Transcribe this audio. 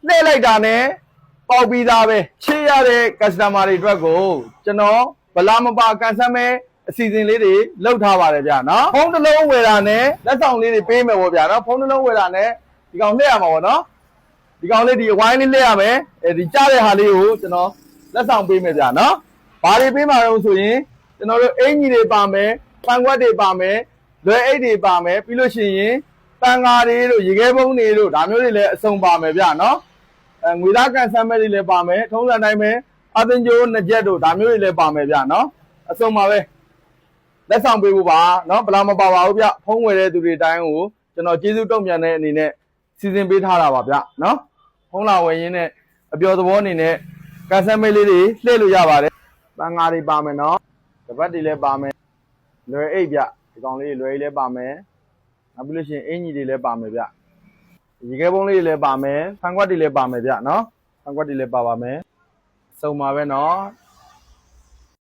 လှည့်လိုက်တာနဲ့ပေါက်ပြီးသားပဲချေးရတဲ့ customer တွေအတွက်ကိုကျွန်တော်ဗလာမပါကန်ဆယ်မဲ့အစီအစဉ်လေးတွေလုပ်ထားပါတယ်ဗျာနော်ဖုန်းတစ်လုံးဝယ်တာနဲ့လက်ဆောင်လေးတွေပေးမယ်ပေါ့ဗျာနော်ဖုန်းတစ်လုံးဝယ်တာနဲ့ဒီကောင်လှည့်ရမှာပေါ့နော်ဒီကောင်လေးဒီဝိုင်းလေးလှည့်ရမယ်ဒီကြားတဲ့ဟာလေးကိုကျွန်တော်လက်ဆောင်ပေးမယ်ဗျာနော်ဘာတွေပေးမှာလဲဆိုရင်ကျွန်တော်တို့အင်ကြီးတွေပါမယ်ပန်ခွက်တွေပါမယ်လွယ်အိတ်တွေပါမယ်ပြီးလို့ရှိရင်တန်ဃာတွေတို့ရေခဲဘုံတွေတို့ဒါမျိုးတွေလည်းအစုံပါမယ်ဗျာနော်ငွေသားကန်ဆယ်မဲ့တွေလည်းပါမယ်ထုံးစံတိုင်းပဲအသင်ကျိုးနှစ်ချက်တို့ဒါမျိုးတွေလည်းပါမယ်ဗျာနော်အစုံပါပဲလက်ဆောင်ပေးဖို့ပါနော်ဘယ်လောက်မပါပါဘူးဗျဖုံးဝယ်တဲ့သူတွေတိုင်းကိုကျွန်တော်ကျေးဇူးတုံ့ပြန်တဲ့အနေနဲ့စီစဉ်ပေးထားတာပါဗျနော်ဖုံးလာဝယ်ရင်းနဲ့အပျော်သဘောအနေနဲ့ကန်ဆယ်မဲ့လေးတွေလှည့်လို့ရပါတယ်တန်ဃာတွေပါမယ်နော်တပတ်တွေလည်းပါမယ်လွယ်အိတ်ဗျဒီကောင်လေးလွယ်အိတ်လည်းပါမယ်နောက်ပြီးလို့ရှိရင်အင်ကြီးတွေလည်းပါမယ်ဗျရေခဲပုံးလေးတွေလည်းပါမယ်ဖန်ခွက်တွေလည်းပါမယ်ဗျနော်ဖန်ခွက်တွေလည်းပါပါမယ်စုံပါပဲနော်